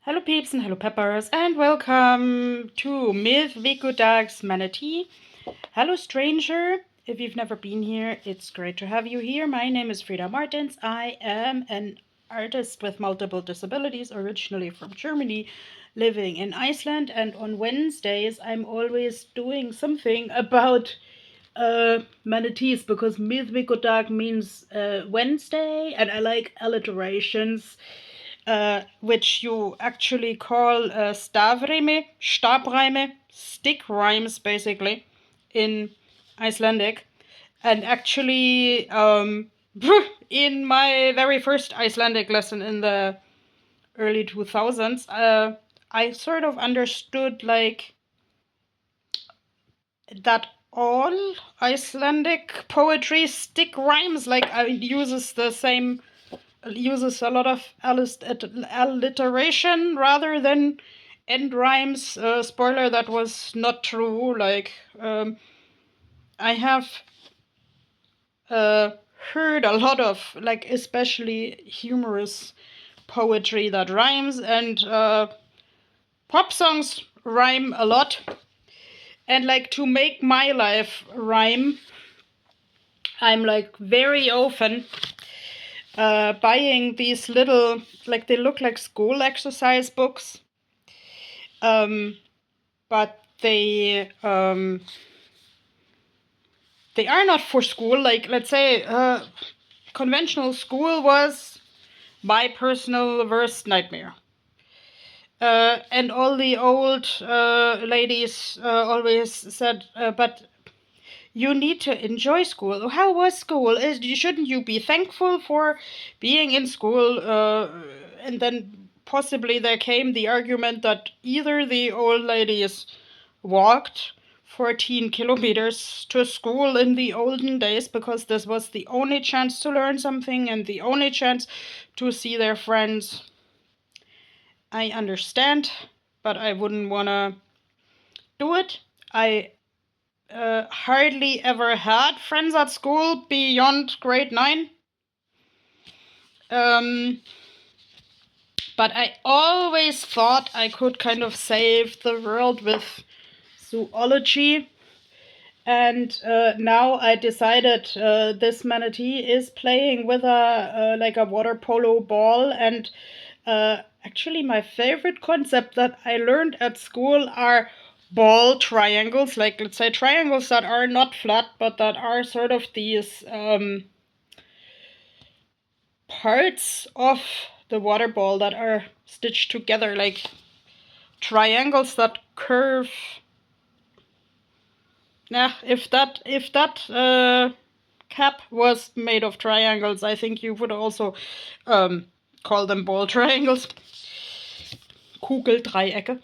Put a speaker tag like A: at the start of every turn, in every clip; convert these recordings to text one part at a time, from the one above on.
A: Hello peeps and hello peppers and welcome to Miðvikudags Manatee. Hello stranger, if you've never been here, it's great to have you here. My name is Frida Martins. I am an artist with multiple disabilities, originally from Germany, living in Iceland, and on Wednesdays I'm always doing something about manatees because Miðvikudag means Wednesday, and I like alliterations, which you actually call Stabreime, stick rhymes, basically, in Icelandic. And actually, in my very first Icelandic lesson in the early 2000s, I sort of understood like that all Icelandic poetry stick rhymes, like uses a lot of alliteration rather than end rhymes. Spoiler, that was not true. I have heard a lot of, like, especially humorous poetry that rhymes, and pop songs rhyme a lot. And, like, to make my life rhyme, I'm, like, very often buying these little, like, they look like school exercise books, but they are not for school. Like, let's say conventional school was my personal worst nightmare. And all the old ladies always said, but you need to enjoy school. How was school? Shouldn't you be thankful for being in school? And then possibly there came the argument that either the old ladies walked 14 kilometers to school in the olden days because this was the only chance to learn something and the only chance to see their friends. I understand, but I wouldn't want to do it. I hardly ever had friends at school beyond grade 9. But I always thought I could kind of save the world with zoology. And now I decided this manatee is playing with a water polo ball. And actually, my favorite concept that I learned at school are ball triangles. Like, let's say triangles that are not flat, but that are sort of these parts of the water ball that are stitched together, like triangles that curve. Nah, if that cap was made of triangles, I think you would also call them ball triangles. Kugeldreiecke.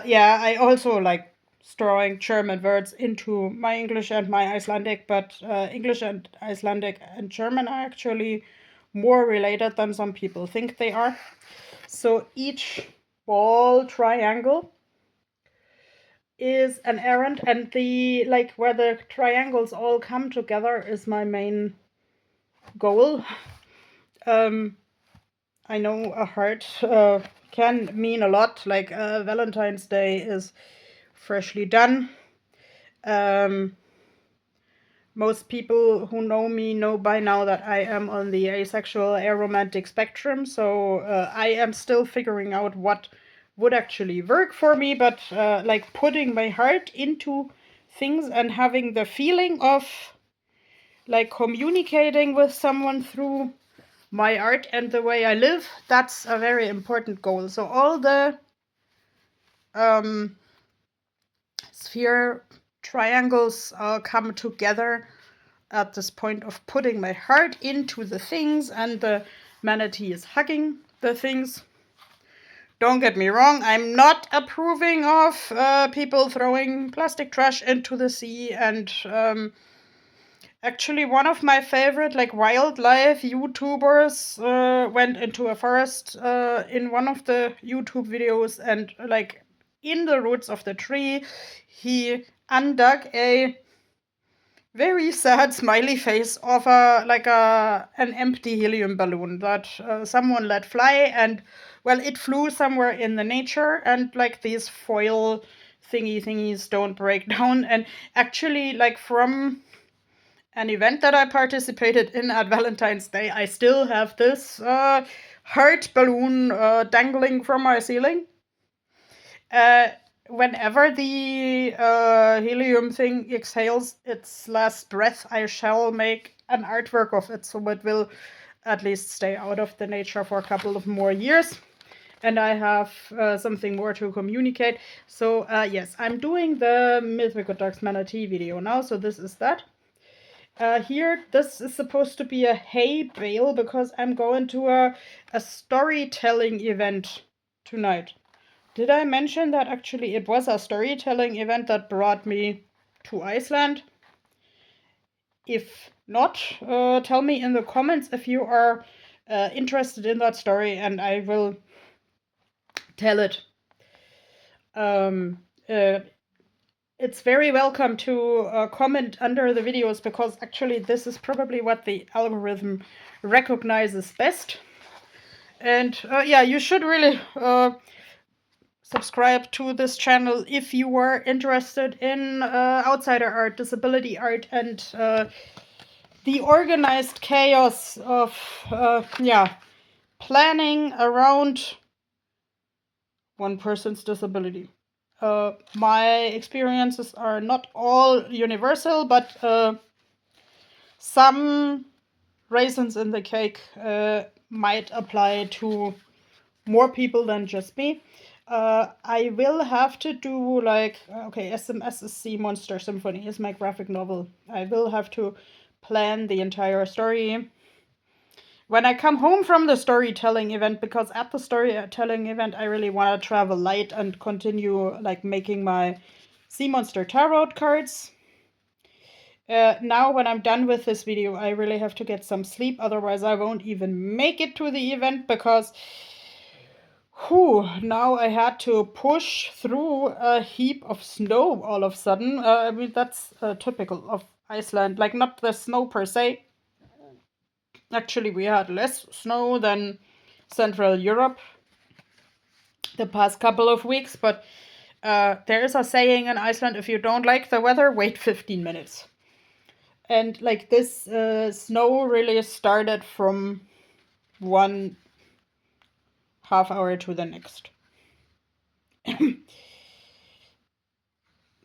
A: Yeah, I also like throwing German words into my English and my Icelandic, but English and Icelandic and German are actually more related than some people think they are. So each ball triangle is an errand, and the, like, where the triangles all come together is my main goal. I know a heart can mean a lot. Like, Valentine's Day is freshly done. Most people who know me know by now that I am on the asexual aromantic spectrum, so I am still figuring out what would actually work for me, but like putting my heart into things and having the feeling of like communicating with someone through my art and the way I live, that's a very important goal. So all the sphere triangles come together at this point of putting my heart into the things, and the manatee is hugging the things. Don't get me wrong, I'm not approving of people throwing plastic trash into the sea, and actually one of my favorite like wildlife YouTubers went into a forest in one of the YouTube videos, and like in the roots of the tree he undug a very sad smiley face of an empty helium balloon that someone let fly, and well, it flew somewhere in the nature, and like these foil thingies don't break down. And actually, like from an event that I participated in at Valentine's Day, I still have this heart balloon dangling from my ceiling. Uh, Whenever the helium thing exhales its last breath, I shall make an artwork of it, so it will at least stay out of the nature for a couple of more years. And I have something more to communicate. So yes, I'm doing the Miðvikudags Manatee video now, so this is that. Here, this is supposed to be a hay bale because I'm going to a storytelling event tonight. Did I mention that actually it was a storytelling event that brought me to Iceland? If not, tell me in the comments if you are interested in that story, and I will tell it. It's very welcome to comment under the videos, because actually this is probably what the algorithm recognizes best. And yeah, you should really subscribe to this channel if you are interested in outsider art, disability art, and the organized chaos of planning around one person's disability. My experiences are not all universal, but some raisins in the cake might apply to more people than just me. I will have to do like, okay, SMS is Sea Monster Symphony is my graphic novel. I will have to plan the entire story when I come home from the storytelling event, because at the storytelling event I really want to travel light and continue like making my Sea Monster tarot cards. Now when I'm done with this video, I really have to get some sleep, otherwise I won't even make it to the event, because now I had to push through a heap of snow all of a sudden. I mean, that's typical of Iceland. Like, not the snow per se. Actually, we had less snow than Central Europe the past couple of weeks, but there is a saying in Iceland, if you don't like the weather, wait 15 minutes. And like this snow really started from one half hour to the next.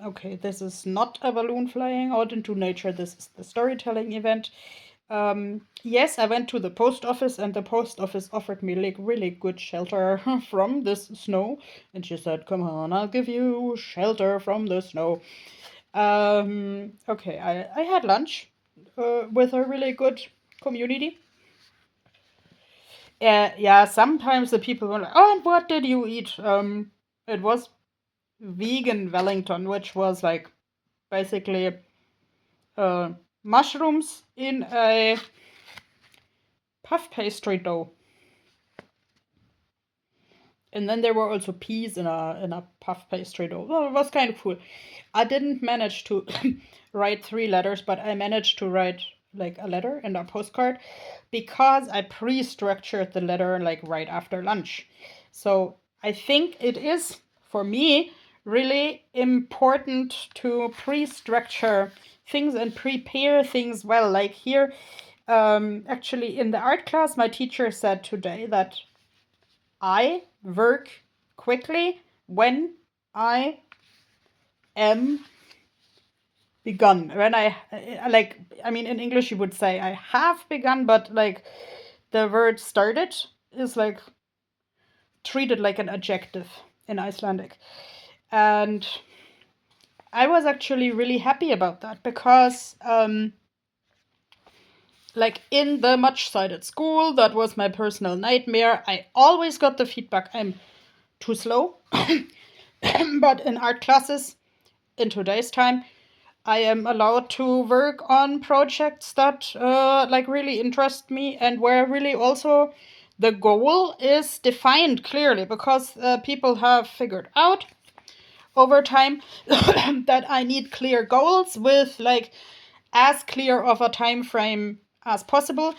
A: Okay, this is not a balloon flying out into nature. This is the storytelling event. Yes, I went to the post office, and the post office offered me like really good shelter from this snow. And she said, "Come on, I'll give you shelter from the snow." Okay, I had lunch with a really good community. Yeah, sometimes the people were like, "Oh, and what did you eat?" It was vegan Wellington, which was like basically mushrooms in a puff pastry dough. And then there were also peas in a puff pastry dough. Well, it was kind of cool. I didn't manage to write 3 letters, but I managed to write like a letter and a postcard, because I pre-structured the letter like right after lunch. So I think it is, for me, really important to pre-structure things and prepare things well. Like here, actually in the art class, my teacher said today that I work quickly when I am begun. When I like, I mean, in English you would say I have begun, but like the word started is like treated like an adjective in Icelandic. And I was actually really happy about that, because like in the much-cited school, that was my personal nightmare. I always got the feedback I'm too slow. But in art classes, in today's time, I am allowed to work on projects that like really interest me, and where really also the goal is defined clearly, because people have figured out over time that I need clear goals with like as clear of a time frame as possible.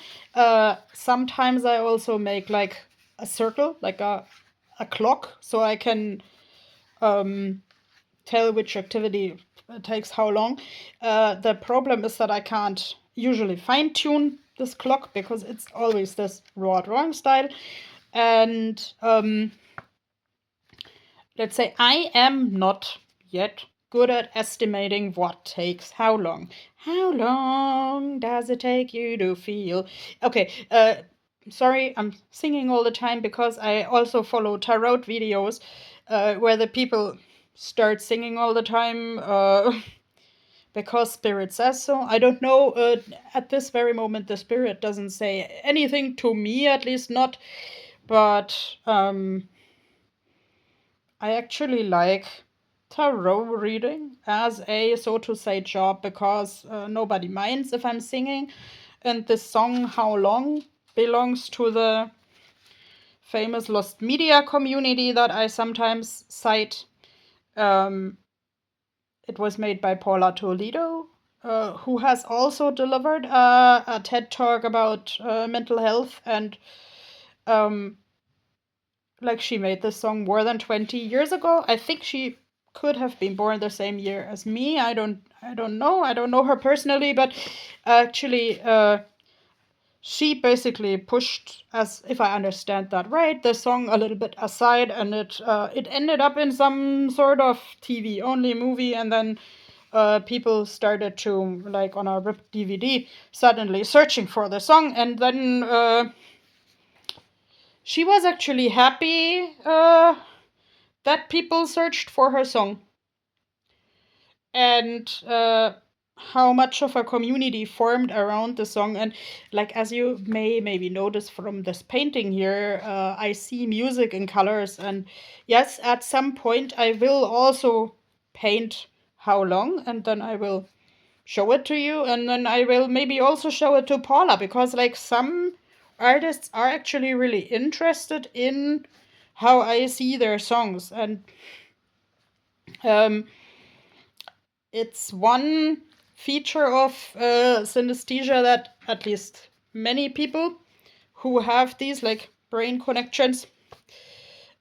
A: Sometimes I also make like a circle, like a clock, so I can tell which activity takes how long. The problem is that I can't usually fine tune this clock because it's always this raw drawing style. And let's say I am not yet good at estimating what takes how long. How long does it take you to feel? Okay, sorry, I'm singing all the time because I also follow tarot videos where the people start singing all the time because spirit says so. I don't know. At this very moment, the spirit doesn't say anything to me, at least not. But I actually like tarot reading as a, so to say, job because nobody minds if I'm singing. And this song, How Long, belongs to the famous lost media community that I sometimes cite. It was made by Paula Toledo, who has also delivered a TED talk about mental health. And like, she made this song more than 20 years ago. I think she could have been born the same year as me. I don't know. I don't know her personally, but actually she basically pushed, as if I understand that right, the song a little bit aside, and it ended up in some sort of TV only movie, and then people started to, like, on a ripped DVD, suddenly searching for the song, and then she was actually happy that people searched for her song. And how much of a community formed around the song. And like, as you may maybe notice from this painting here, I see music in colors. And yes, at some point I will also paint How Long, and then I will show it to you, and then I will maybe also show it to Paula, because like, some artists are actually really interested in how I see their songs. And it's one feature of synesthesia that at least many people who have these like brain connections,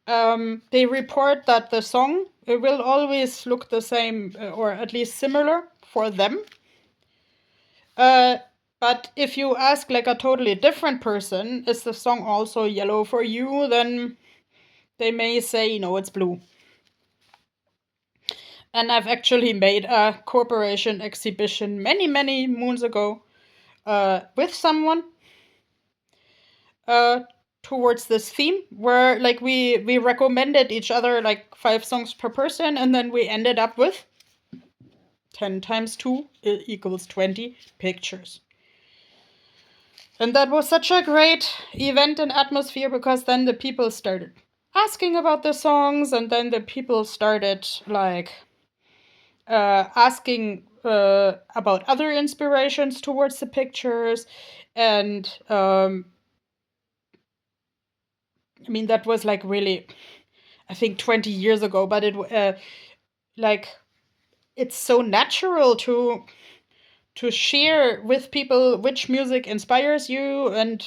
A: they report that the song will always look the same, or at least similar for them. But if you ask like a totally different person, is the song also yellow for you, then they may say, no, it's blue. And I've actually made a corporation exhibition many moons ago with someone towards this theme, where like we recommended each other like 5 songs per person, and then we ended up with 10 times 2 equals 20 pictures. And that was such a great event and atmosphere, because then the people started asking about the songs, and then the people started like asking about other inspirations towards the pictures. And I mean, that was like really, I think 20 years ago, but it like, it's so natural to share with people which music inspires you, and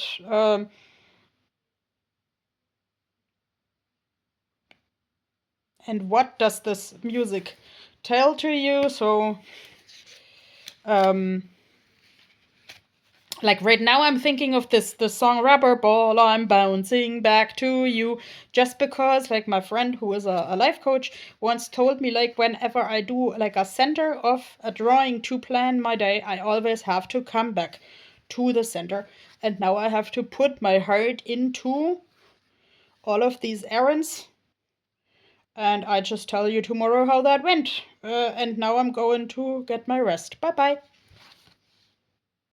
A: what does this music tell to you. So like, right now I'm thinking of the song Rubber Ball, I'm bouncing back to you, just because like, my friend who is a life coach once told me, like, whenever I do like a center of a drawing to plan my day, I always have to come back to the center. And now I have to put my heart into all of these errands, and I just tell you tomorrow how that went. And now I'm going to get my rest. Bye bye.